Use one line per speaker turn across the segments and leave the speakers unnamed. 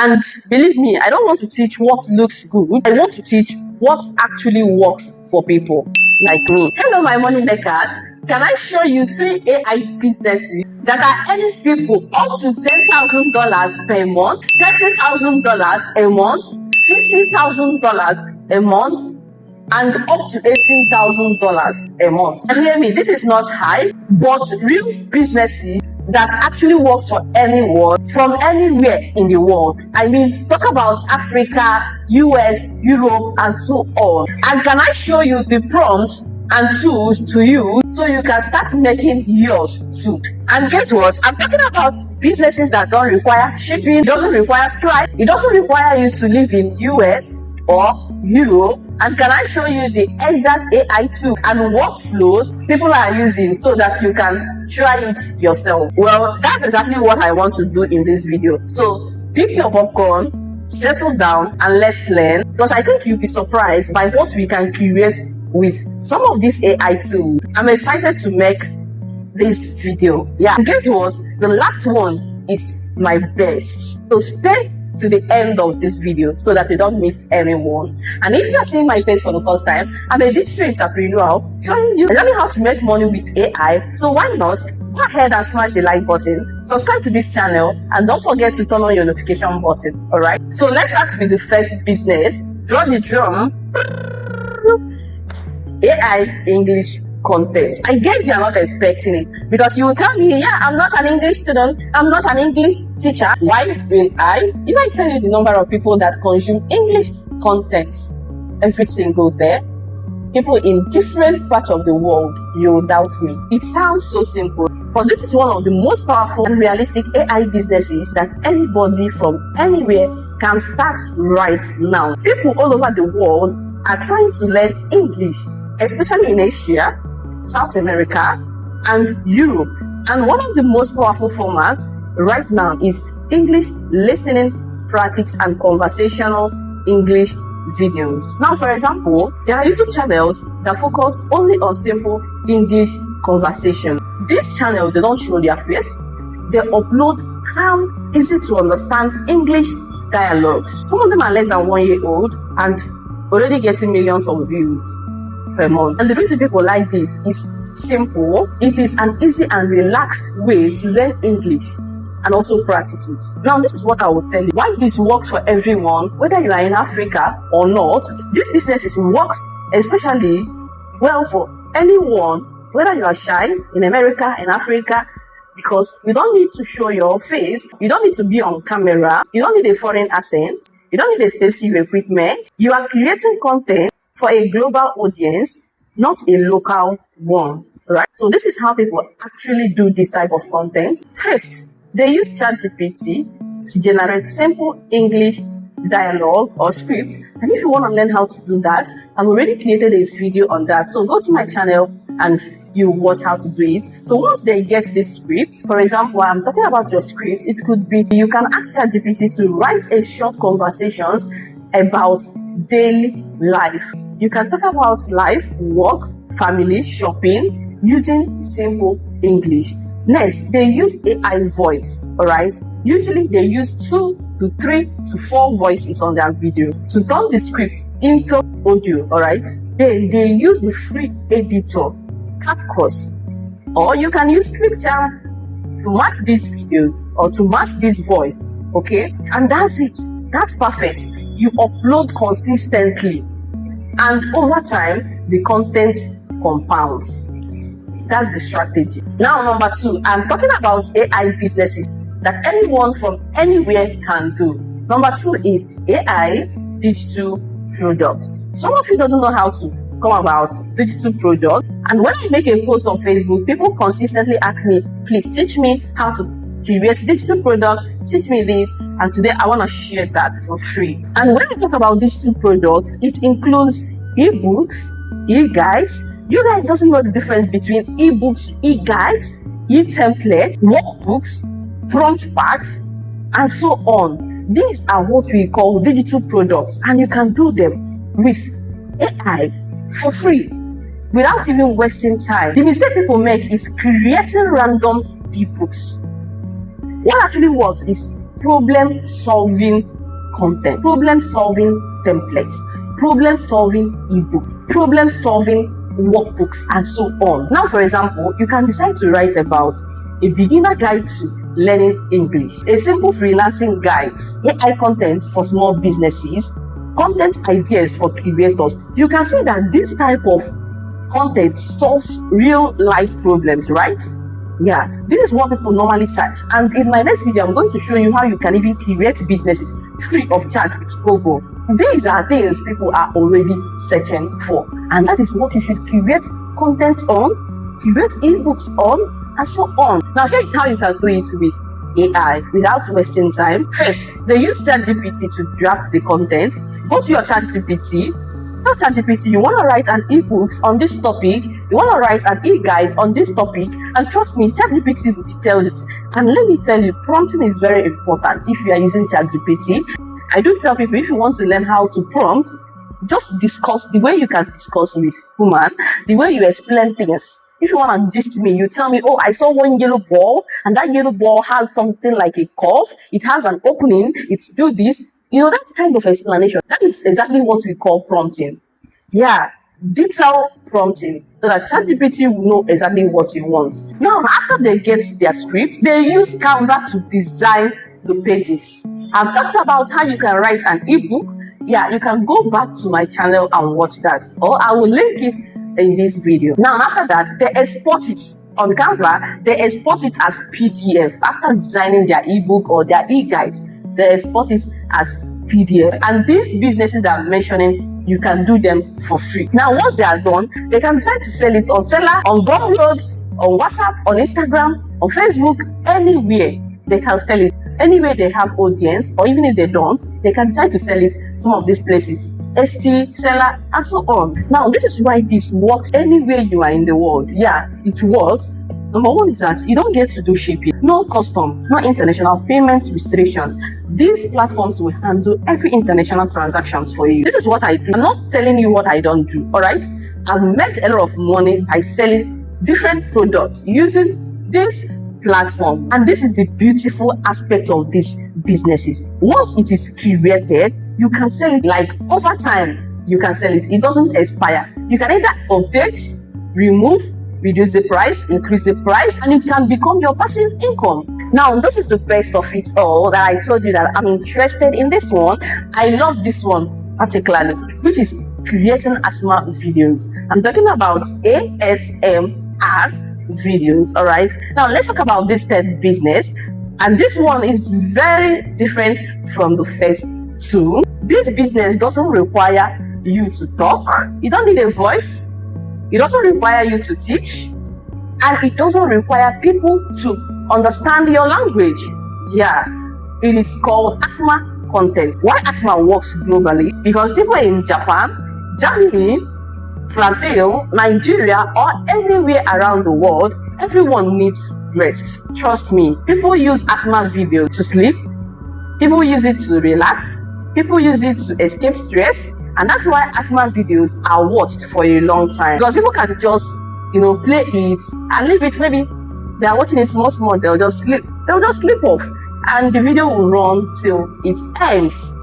And believe me, I don't want to teach what looks good. I want to teach what actually works for people like me. Hello, my money makers. Can I show you 3 AI businesses that are earning people up to $10,000 per month, $30,000 a month, $50,000 a month, and up to $18,000 a month? And hear me, this is not hype, but real businesses that actually works for anyone from anywhere in the world. I mean, talk about Africa, US, Europe, and so on. And can I show you the prompts and tools to use so you can start making yours too? And guess what? I'm talking about businesses that don't require shipping, it doesn't require Stripe, it doesn't require you to live in US or Europe. And can I show you the exact AI tool and workflows people are using so that you can try it yourself? Well, that's exactly what I want to do in this video. So pick your popcorn, settle down, and let's learn, because I think you'll be surprised by what we can create with some of these AI tools. I'm excited to make this video. Yeah, and guess what? The last one is my best. So stay to the end of this video so that you don't miss anyone. And if you are seeing my face for the first time, I'm a digital entrepreneur showing you exactly how to make money with AI. So why not go ahead and smash the like button, subscribe to this channel, and don't forget to turn on your notification button. All right, so let's start with the first business. Draw the drum. AI English content. I guess you are not expecting it, because you will tell me, yeah, I'm not an English student, I'm not an English teacher. Why will I? If I tell you the number of people that consume English content every single day, people in different parts of the world, you will doubt me. It sounds so simple, but this is one of the most powerful and realistic AI businesses that anybody from anywhere can start right now. People all over the world are trying to learn English, especially in Asia, South America, and Europe. And one of the most powerful formats right now is English listening, practice, and conversational English videos. Now, for example, there are YouTube channels that focus only on simple English conversation. These channels, they don't show their face. They upload calm, easy to understand English dialogues. Some of them are less than 1 year old and already getting millions of views per month. And the reason people like this is simple. It is an easy and relaxed way to learn English and also practice it. Now, this is what I will tell you. Why this works for everyone, whether you are in Africa or not. This business works especially well for anyone, whether you are shy in America, in Africa, because you don't need to show your face. You don't need to be on camera. You don't need a foreign accent. You don't need expensive equipment. You are creating content for a global audience, not a local one, right? So this is how people actually do this type of content. First, they use ChatGPT to generate simple English dialogue or script. And if you want to learn how to do that, I've already created a video on that. So go to my channel and you watch how to do it. So once they get this script, for example, I'm talking about your script, it could be, you can ask ChatGPT to write a short conversations about daily life. You can talk about life, work, family, shopping, using simple English. Next, they use AI voice, alright? Usually they use 2 to 3 to 4 voices on their video to turn the script into audio, alright? Then they use the free editor, CapCut, or you can use ClipCharm to match these videos or to match this voice, okay? And that's it. That's perfect. You upload consistently, and over time, the content compounds. That's the strategy. Now, number 2, I'm talking about AI businesses that anyone from anywhere can do. Number 2 is AI digital products. Some of you don't know how to come about digital product. And when I make a post on Facebook, people consistently ask me, please teach me how to create digital products, teach me this. And today I want to share that for free. And when I talk about digital products, it includes ebooks, e-guides. You guys doesn't know the difference between ebooks, e-guides, e-templates, workbooks, prompt packs, and so on. These are what we call digital products, and you can do them with AI for free without even wasting time. The mistake people make is creating random ebooks. What actually works is problem-solving content, problem-solving templates, problem-solving ebook, problem-solving workbooks, and so on. Now, for example, you can decide to write about a beginner guide to learning English, a simple freelancing guide, AI content for small businesses, content ideas for creators. You can see that this type of content solves real life problems, right? Yeah, this is what people normally search. And in my next video, I'm going to show you how you can even create businesses free of charge with Google. These are things people are already searching for. And that is what you should create content on, create ebooks on, and so on. Now, here's how you can do it with AI without wasting time. First, they use ChatGPT to draft the content. Go to your ChatGPT. So ChatGPT, you want to write an ebook on this topic, you want to write an e-guide on this topic, and trust me, ChatGPT will detail it. And let me tell you, prompting is very important if you are using ChatGPT. I do tell people, if you want to learn how to prompt, just discuss the way you can discuss with human, the way you explain things. If you want to gist me, you tell me, oh, I saw one yellow ball, and that yellow ball has something like a curve, it has an opening, it's do this. You know, that kind of explanation, that is exactly what we call prompting. Yeah, detail prompting, so that ChatGPT will know exactly what you want. Now, after they get their script, they use Canva to design the pages. I've talked about how you can write an ebook. Yeah, you can go back to my channel and watch that, or I will link it in this video. Now, after that, they export it on Canva. They export it as PDF. After designing their ebook or their e-guides, they export it as PDF. And these businesses that I'm mentioning, you can do them for free. Now, once they are done, they can decide to sell it on Seller, on Gumroad, on WhatsApp, on Instagram, on Facebook, anywhere they can sell it. Anywhere they have audience, or even if they don't, they can decide to sell it some of these places. ST, Seller, and so on. Now, this is why this works anywhere you are in the world. Yeah, it works. Number one is that you don't get to do shipping, no custom, no international payment restrictions. These platforms will handle every international transactions for you. This is what I do. I'm not telling you what I don't do, all right? I've made a lot of money by selling different products using this platform. And this is the beautiful aspect of these businesses. Once it is created, you can sell it like over time. You can sell it. It doesn't expire. You can either update, remove, reduce the price, increase the price, and it can become your passive income. Now, this is the best of it all that I told you that I'm interested in this one. I love this one particularly, which is creating ASMR videos. I'm talking about ASMR videos, all right? Now, let's talk about this third business. And this one is very different from the first two. This business doesn't require you to talk. You don't need a voice. It doesn't require you to teach, and it doesn't require people to understand your language. Yeah, it is called ASMR content. Why ASMR works globally? Because people in Japan, Germany, Brazil, Nigeria, or anywhere around the world, everyone needs rest. Trust me, people use ASMR video to sleep, people use it to relax, people use it to escape stress. And that's why ASMR videos are watched for a long time. Because people can just, play it and leave it. Maybe they are watching it small, they'll just sleep off. And the video will run till it ends.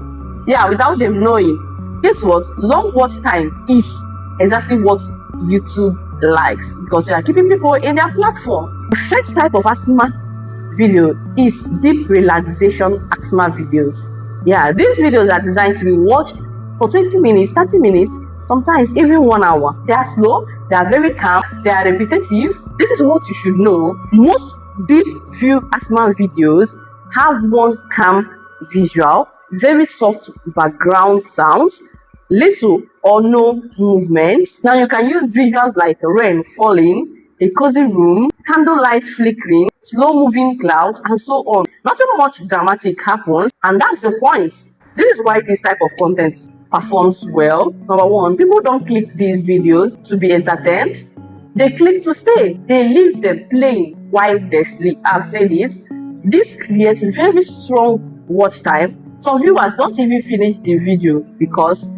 Yeah, without them knowing. Guess what? Long watch time is exactly what YouTube likes, because they are keeping people in their platform. The first type of ASMR video is deep relaxation ASMR videos. Yeah, these videos are designed to be watched for 20 minutes, 30 minutes, sometimes even 1 hour. They are slow, they are very calm, they are repetitive. This is what you should know. Most deep view ASMR videos have one calm visual, very soft background sounds, little or no movements. Now you can use visuals like rain falling, a cozy room, candlelight flickering, slow moving clouds, and so on. Nothing much dramatic happens, and that's the point. This is why this type of content performs well. Number one, people don't click these videos to be entertained. They click to stay. They leave them playing while they sleep. I've said it. This creates very strong watch time. Some viewers don't even finish the video because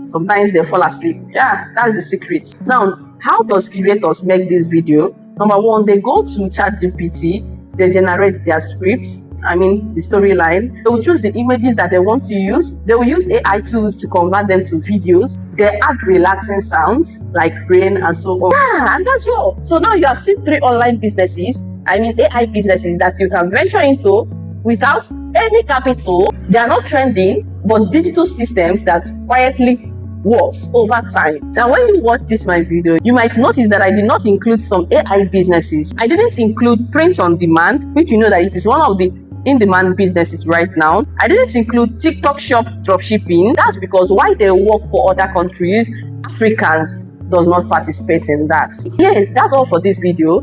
sometimes they fall asleep. Yeah, that's the secret. Now, how does creators make this video? Number one, they go to ChatGPT, they generate their scripts, the storyline. They will choose the images that they want to use. They will use AI tools to convert them to videos. They add relaxing sounds like rain and so on. Yeah, and that's all. So now you have seen 3 online businesses, AI businesses that you can venture into without any capital. They are not trending, but digital systems that quietly works over time. Now, when you watch this my video, you might notice that I did not include some AI businesses. I didn't include print on demand, which you know that it is one of the in-demand businesses right now. I didn't include TikTok shop dropshipping. That's because why they work for other countries, Africans does not participate in that. Yes, that's all for this video.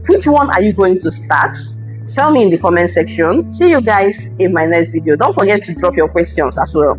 Which one are you going to start? Tell me in the comment section. See you guys in my next video. Don't forget to drop your questions as well.